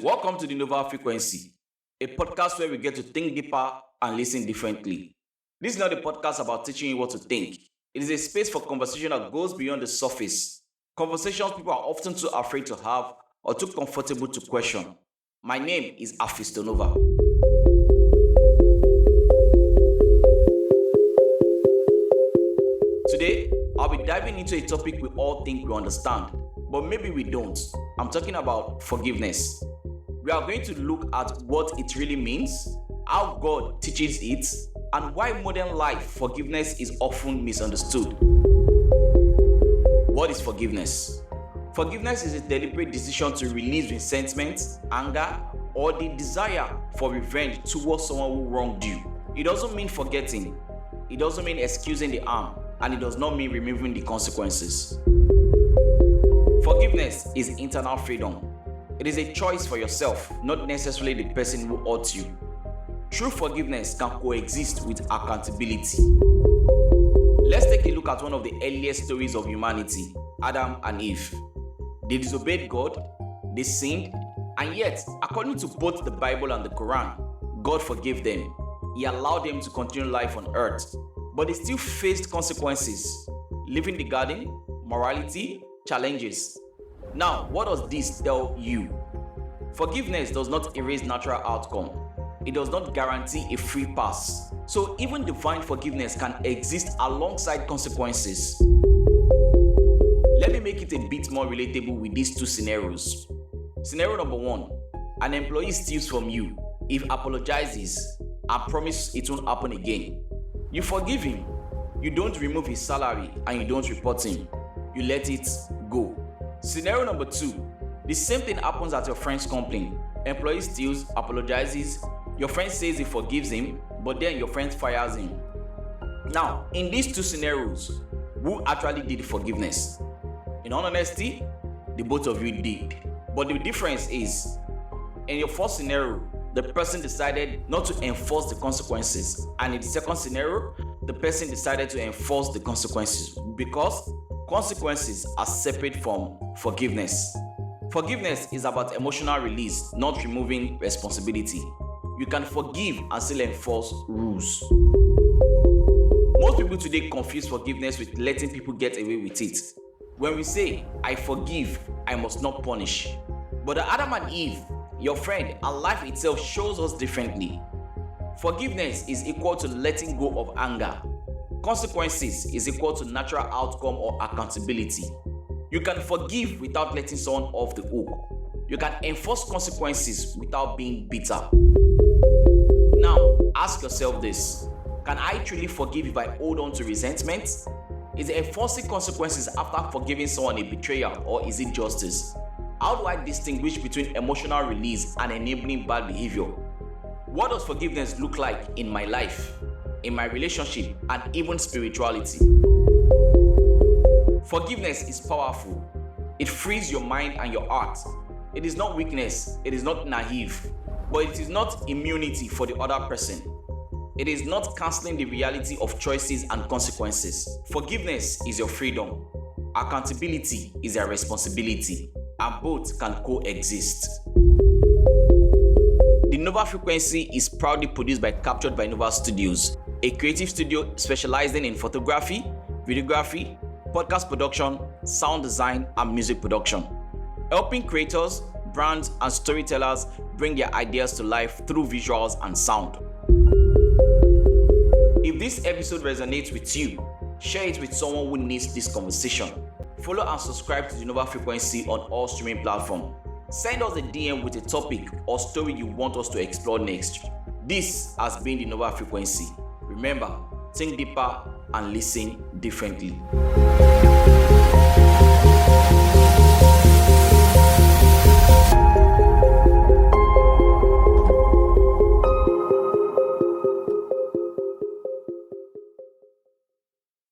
Welcome to the Nova Frequency, a podcast where we get to think deeper and listen differently. This is not a podcast about teaching you what to think. It is a space for conversation that goes beyond the surface. Conversations people are often too afraid to have or too comfortable to question. My name is Afistonova. Today, I'll be diving into a topic we all think we understand, but maybe we don't. I'm talking about forgiveness. We are going to look at what it really means, how God teaches it, and why modern life forgiveness is often misunderstood. What is forgiveness? Forgiveness is a deliberate decision to release resentment, anger, or the desire for revenge towards someone who wronged you. It doesn't mean forgetting, it doesn't mean excusing the harm, and it does not mean removing the consequences. Forgiveness is internal freedom. It is a choice for yourself, not necessarily the person who hurt you. True forgiveness can coexist with accountability. Let's take a look at one of the earliest stories of humanity, Adam and Eve. They disobeyed God, they sinned, and yet, according to both the Bible and the Qur'an, God forgave them. He allowed them to continue life on earth, but they still faced consequences. Leaving the garden, morality, challenges. Now, what does this tell you? Forgiveness does not erase natural outcome. It does not guarantee a free pass. So even divine forgiveness can exist alongside consequences. Let me make it a bit more relatable with these two scenarios. Scenario number 1, an employee steals from you. He apologizes and promises it won't happen again. You forgive him. You don't remove his salary and you don't report him. You let it go. Scenario number 2, the same thing happens at your friend's company. Employee steals, apologizes, your friend says he forgives him, but then your friend fires him. Now, in these two scenarios, who actually did the forgiveness? In all honesty, the both of you did. But the difference is, in your first scenario, the person decided not to enforce the consequences, and in the second scenario, the person decided to enforce the consequences because consequences are separate from forgiveness. Forgiveness is about emotional release, not removing responsibility. You can forgive and still enforce rules. Most people today confuse forgiveness with letting people get away with it. When we say, I forgive, I must not punish. But the Adam and Eve, your friend, and life itself shows us differently. Forgiveness is equal to letting go of anger. Consequences is equal to natural outcome or accountability. You can forgive without letting someone off the hook. You can enforce consequences without being bitter. Now, ask yourself this. Can I truly forgive if I hold on to resentment? Is enforcing consequences after forgiving someone a betrayal, or is it justice? How do I distinguish between emotional release and enabling bad behavior? What does forgiveness look like in my life, in my relationship, and even spirituality? Forgiveness is powerful. It frees your mind and your heart. It is not weakness, it is not naive, but it is not immunity for the other person. It is not canceling the reality of choices and consequences. Forgiveness is your freedom. Accountability is your responsibility, and both can coexist. The Nova Frequency is proudly produced by Captured by Nova Studios, a creative studio specializing in photography, videography, podcast production, sound design, and music production, helping creators, brands, and storytellers bring their ideas to life through visuals and sound. If this episode resonates with you, share it with someone who needs this conversation. Follow and subscribe to the Nova Frequency on all streaming platforms. Send us a DM with a topic or story you want us to explore next. This has been the Nova Frequency. Remember, think deeper and listen differently.